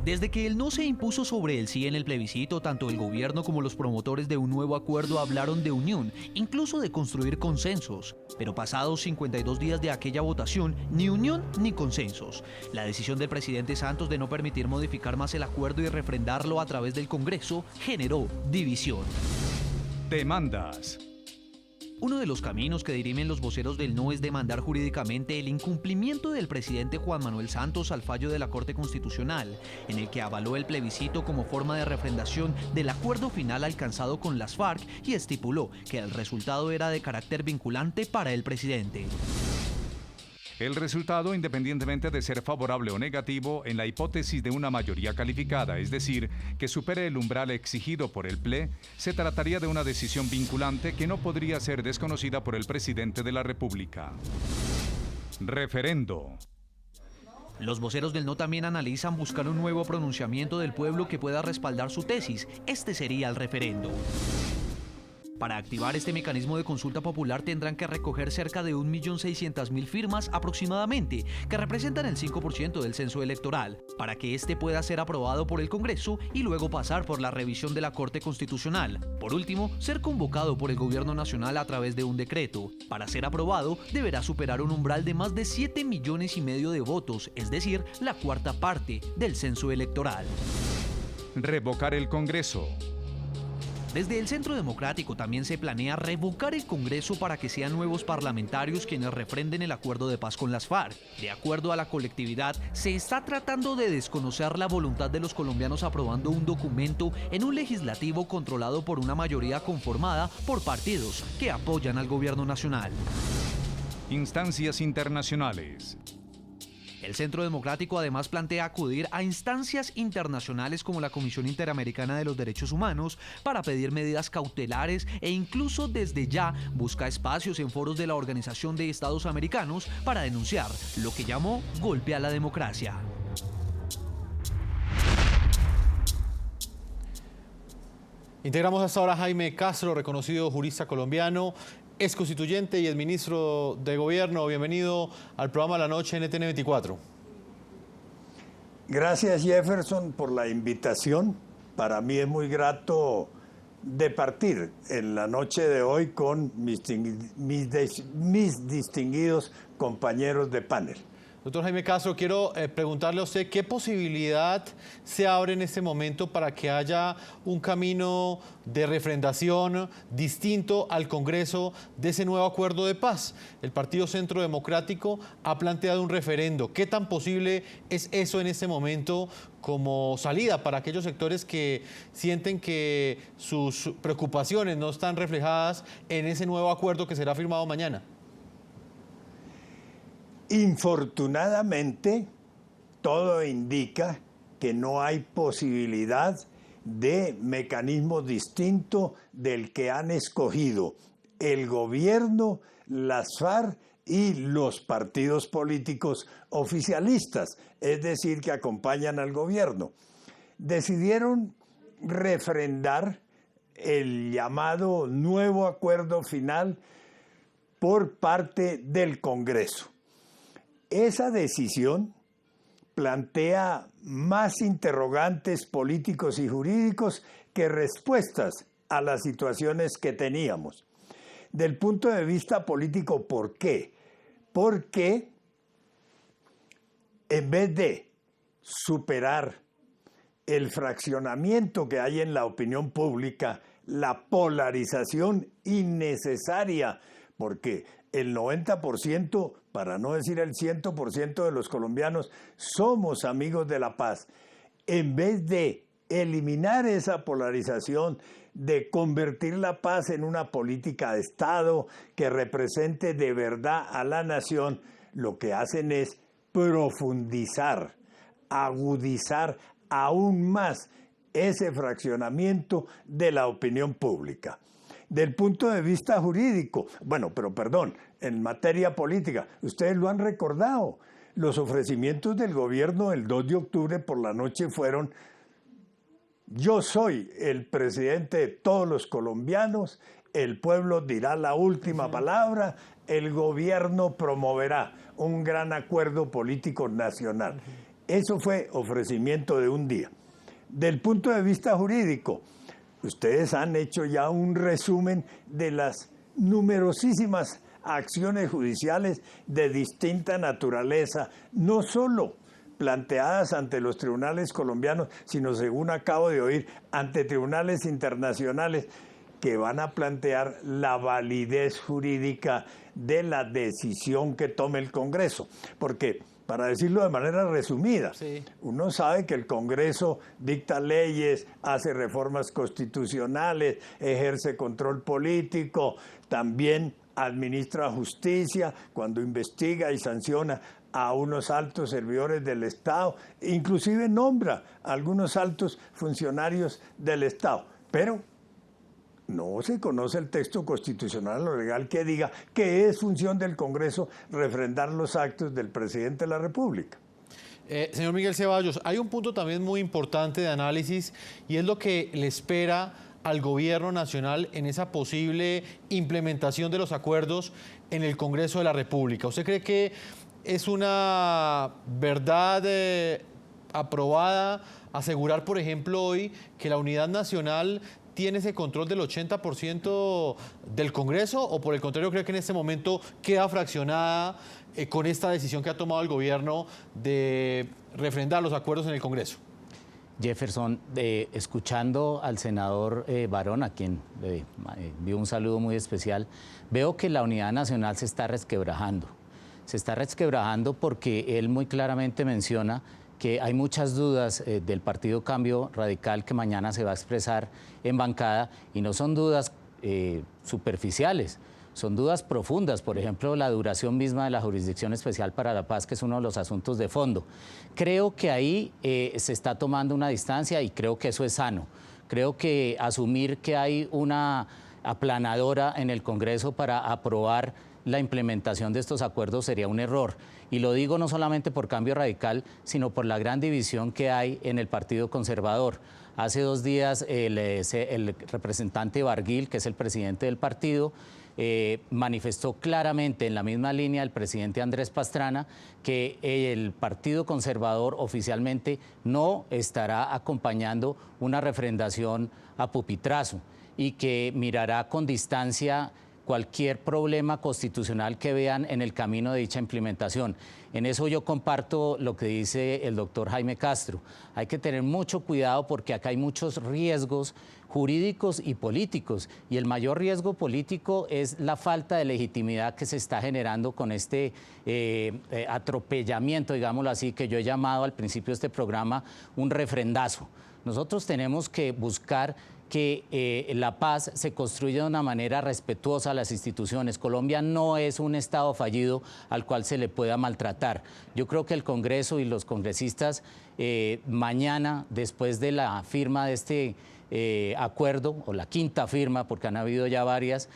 Desde que el no se impuso sobre el sí en el plebiscito, tanto el gobierno como los promotores de un nuevo acuerdo hablaron de unión, incluso de construir consensos. Pero pasados 52 días de aquella votación, ni unión ni consensos. La decisión del presidente Santos de no permitir modificar más el acuerdo y refrendarlo a través del Congreso generó división. Demandas. Uno de los caminos que dirimen los voceros del no es demandar jurídicamente el incumplimiento del presidente Juan Manuel Santos al fallo de la Corte Constitucional, en el que avaló el plebiscito como forma de refrendación del acuerdo final alcanzado con las FARC y estipuló que el resultado era de carácter vinculante para el presidente. El resultado, independientemente de ser favorable o negativo, en la hipótesis de una mayoría calificada, es decir, que supere el umbral exigido por el PLE, se trataría de una decisión vinculante que no podría ser desconocida por el presidente de la República. Referendo. Los voceros del no también analizan buscar un nuevo pronunciamiento del pueblo que pueda respaldar su tesis. Este sería el referendo. Para activar este mecanismo de consulta popular tendrán que recoger cerca de 1.600.000 firmas aproximadamente, que representan el 5% del censo electoral, para que este pueda ser aprobado por el Congreso y luego pasar por la revisión de la Corte Constitucional. Por último, ser convocado por el Gobierno Nacional a través de un decreto. Para ser aprobado, deberá superar un umbral de más de 7,5 millones de votos, es decir, la cuarta parte del censo electoral. Revocar el Congreso. Desde el Centro Democrático también se planea revocar el Congreso para que sean nuevos parlamentarios quienes refrenden el acuerdo de paz con las FARC. De acuerdo a la colectividad, se está tratando de desconocer la voluntad de los colombianos aprobando un documento en un legislativo controlado por una mayoría conformada por partidos que apoyan al gobierno nacional. Instancias internacionales. El Centro Democrático además plantea acudir a instancias internacionales como la Comisión Interamericana de los Derechos Humanos para pedir medidas cautelares e incluso desde ya busca espacios en foros de la Organización de Estados Americanos para denunciar lo que llamó golpe a la democracia. Integramos hasta ahora a Jaime Castro, reconocido jurista colombiano, ex constituyente y ex ministro de Gobierno. Bienvenido al programa La Noche NTN 24. Gracias, Jefferson, por la invitación. Para mí es muy grato de partir en la noche de hoy con mis distinguidos compañeros de panel. Doctor Jaime Castro, quiero preguntarle a usted qué posibilidad se abre en este momento para que haya un camino de refrendación distinto al Congreso de ese nuevo acuerdo de paz. El Partido Centro Democrático ha planteado un referendo. ¿Qué tan posible es eso en este momento como salida para aquellos sectores que sienten que sus preocupaciones no están reflejadas en ese nuevo acuerdo que será firmado mañana? Infortunadamente, todo indica que no hay posibilidad de mecanismo distinto del que han escogido el gobierno, las FARC y los partidos políticos oficialistas, es decir, que acompañan al gobierno. Decidieron refrendar el llamado nuevo acuerdo final por parte del Congreso. Esa decisión plantea más interrogantes políticos y jurídicos que respuestas a las situaciones que teníamos. Del punto de vista político, ¿por qué? Porque en vez de superar el fraccionamiento que hay en la opinión pública, la polarización innecesaria, porque el 90%, para no decir el 100% de los colombianos, somos amigos de la paz. En vez de eliminar esa polarización, de convertir la paz en una política de Estado que represente de verdad a la nación, lo que hacen es profundizar, agudizar aún más ese fraccionamiento de la opinión pública. Del punto de vista jurídico, en materia política, ustedes lo han recordado, los ofrecimientos del gobierno el 2 de octubre por la noche fueron: yo soy el presidente de todos los colombianos, el pueblo dirá la última palabra, el gobierno promoverá un gran acuerdo político nacional. Eso fue ofrecimiento de un día. Del punto de vista jurídico, ustedes han hecho ya un resumen de las numerosísimas acciones judiciales de distinta naturaleza, no solo planteadas ante los tribunales colombianos, sino, según acabo de oír, ante tribunales internacionales que van a plantear la validez jurídica de la decisión que tome el Congreso. Porque, para decirlo de manera resumida, sí, uno sabe que el Congreso dicta leyes, hace reformas constitucionales, ejerce control político, también administra justicia cuando investiga y sanciona a unos altos servidores del Estado, inclusive nombra a algunos altos funcionarios del Estado. Pero no se conoce el texto constitucional o legal que diga que es función del Congreso refrendar los actos del presidente de la República. Señor Miguel Ceballos, hay un punto también muy importante de análisis y es lo que le espera al gobierno nacional en esa posible implementación de los acuerdos en el Congreso de la República. ¿Usted cree que es una verdad aprobada asegurar, por ejemplo, hoy que la unidad nacional tiene ese control del 80% del Congreso, o por el contrario cree que en este momento queda fraccionada con esta decisión que ha tomado el gobierno de refrendar los acuerdos en el Congreso? Jefferson, escuchando al senador Barón, a quien le envío un saludo muy especial, veo que la unidad nacional se está resquebrajando. Se está resquebrajando porque él muy claramente menciona que hay muchas dudas del Partido Cambio Radical que mañana se va a expresar en bancada, y no son dudas superficiales, son dudas profundas. Por ejemplo, la duración misma de la Jurisdicción Especial para la Paz, que es uno de los asuntos de fondo. Creo que ahí se está tomando una distancia y creo que eso es sano. Creo que asumir que hay una aplanadora en el Congreso para aprobar la implementación de estos acuerdos sería un error. Y lo digo no solamente por Cambio Radical, sino por la gran división que hay en el Partido Conservador. Hace 2 días el representante Barguil, que es el presidente del partido, manifestó claramente en la misma línea del presidente Andrés Pastrana que el Partido Conservador oficialmente no estará acompañando una refrendación a pupitrazo y que mirará con distancia cualquier problema constitucional que vean en el camino de dicha implementación. En eso yo comparto lo que dice el doctor Jaime Castro. Hay que tener mucho cuidado porque acá hay muchos riesgos jurídicos y políticos, y el mayor riesgo político es la falta de legitimidad que se está generando con este atropellamiento, digámoslo así, que yo he llamado al principio de este programa un refrendazo. Nosotros tenemos que buscar que la paz se construya de una manera respetuosa a las instituciones. Colombia no es un Estado fallido al cual se le pueda maltratar. Yo creo que el Congreso y los congresistas mañana, después de la firma de este acuerdo, o la 5ª firma, porque han habido ya varias,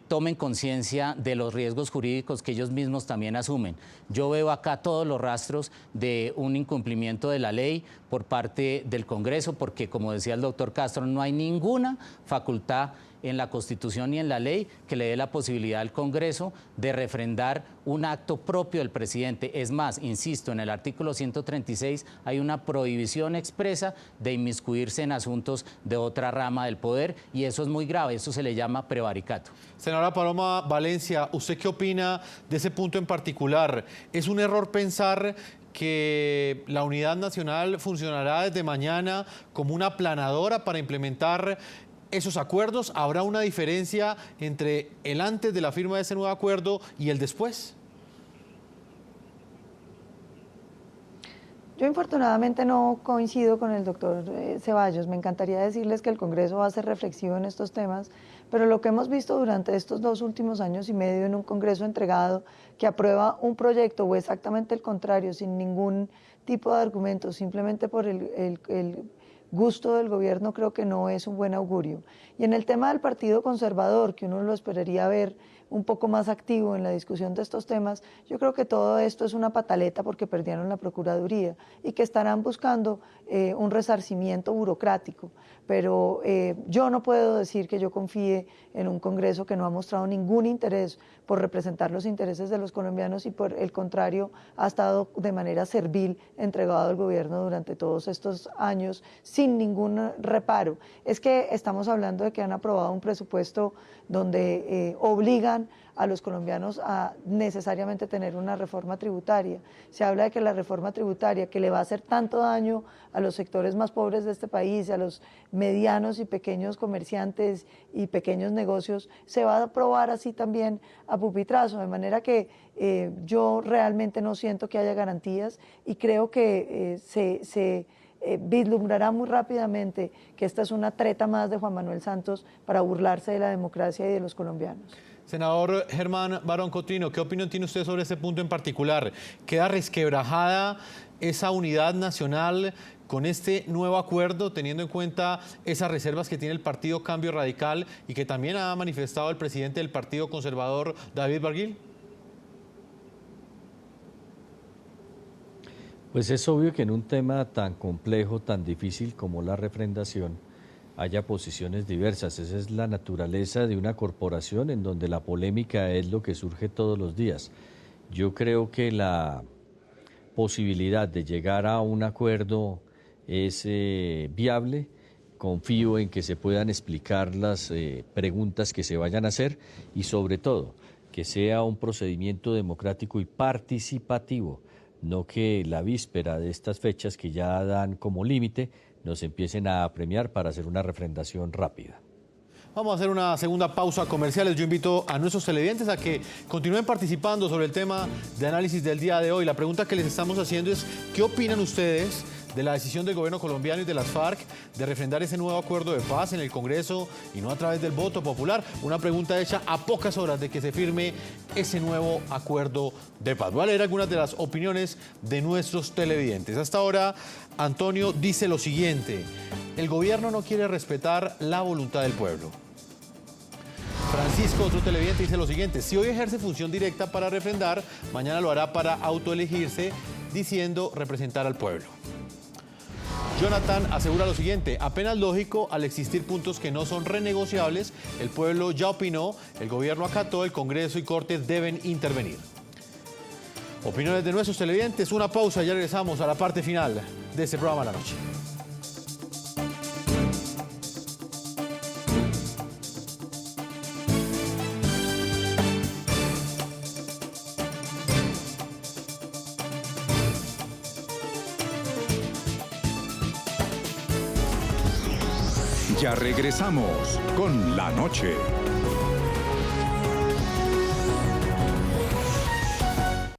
tomen conciencia de los riesgos jurídicos que ellos mismos también asumen. Yo veo acá todos los rastros de un incumplimiento de la ley por parte del Congreso, porque, como decía el doctor Castro, no hay ninguna facultad en la Constitución ni en la ley que le dé la posibilidad al Congreso de refrendar un acto propio del presidente. Es más, insisto, en el artículo 136 hay una prohibición expresa de inmiscuirse en asuntos de otra rama del poder, y eso es muy grave, eso se le llama prevaricato. Senadora Paloma Valencia, ¿usted qué opina de ese punto en particular? ¿Es un error pensar que la unidad nacional funcionará desde mañana como una aplanadora para implementar esos acuerdos? ¿Habrá una diferencia entre el antes de la firma de ese nuevo acuerdo y el después? Yo infortunadamente no coincido con el doctor Ceballos. Me encantaría decirles que el Congreso va a ser reflexivo en estos temas, pero lo que hemos visto durante estos 2 últimos años y medio en un Congreso entregado que aprueba un proyecto o exactamente el contrario, sin ningún tipo de argumento, simplemente por el gusto del gobierno, creo que no es un buen augurio. Y en el tema del Partido Conservador, que uno lo esperaría ver un poco más activo en la discusión de estos temas, yo creo que todo esto es una pataleta porque perdieron la Procuraduría y que estarán buscando un resarcimiento burocrático. Pero yo no puedo decir que yo confíe en un Congreso que no ha mostrado ningún interés por representar los intereses de los colombianos y por el contrario ha estado de manera servil entregado al gobierno durante todos estos años sin ningún reparo. Es que estamos hablando de que han aprobado un presupuesto donde obligan a los colombianos a necesariamente tener una reforma tributaria. Se habla de que la reforma tributaria, que le va a hacer tanto daño a los sectores más pobres de este país, a los medianos y pequeños comerciantes y pequeños negocios, se va a aprobar así también a pupitrazo, de manera que yo realmente no siento que haya garantías y creo que se vislumbrará muy rápidamente que esta es una treta más de Juan Manuel Santos para burlarse de la democracia y de los colombianos. Senador Germán Barón Cotrino, ¿qué opinión tiene usted sobre este punto en particular? ¿Queda resquebrajada esa unidad nacional con este nuevo acuerdo, teniendo en cuenta esas reservas que tiene el Partido Cambio Radical y que también ha manifestado el presidente del Partido Conservador, David Barguil? Pues es obvio que en un tema tan complejo, tan difícil como la refrendación, haya posiciones diversas. Esa es la naturaleza de una corporación en donde la polémica es lo que surge todos los días. Yo creo que la posibilidad de llegar a un acuerdo es viable. Confío en que se puedan explicar las preguntas que se vayan a hacer y sobre todo que sea un procedimiento democrático y participativo, no que la víspera de estas fechas que ya dan como límite nos empiecen a premiar para hacer una refrendación rápida. Vamos a hacer una segunda pausa comerciales. Yo invito a nuestros televidentes a que continúen participando sobre el tema de análisis del día de hoy. La pregunta que les estamos haciendo es, ¿qué opinan ustedes de la decisión del gobierno colombiano y de las FARC de refrendar ese nuevo acuerdo de paz en el Congreso y no a través del voto popular? Una pregunta hecha a pocas horas de que se firme ese nuevo acuerdo de paz. Voy a leer algunas de las opiniones de nuestros televidentes. Hasta ahora, Antonio dice lo siguiente: el gobierno no quiere respetar la voluntad del pueblo. Francisco, otro televidente, dice lo siguiente: si hoy ejerce función directa para refrendar, mañana lo hará para autoelegirse, diciendo representar al pueblo. Jonathan asegura lo siguiente: apenas lógico, al existir puntos que no son renegociables, el pueblo ya opinó, el gobierno acató, el Congreso y Cortes deben intervenir. Opiniones de nuestros televidentes, una pausa y ya regresamos a la parte final de este programa de la noche. Ya regresamos con La Noche.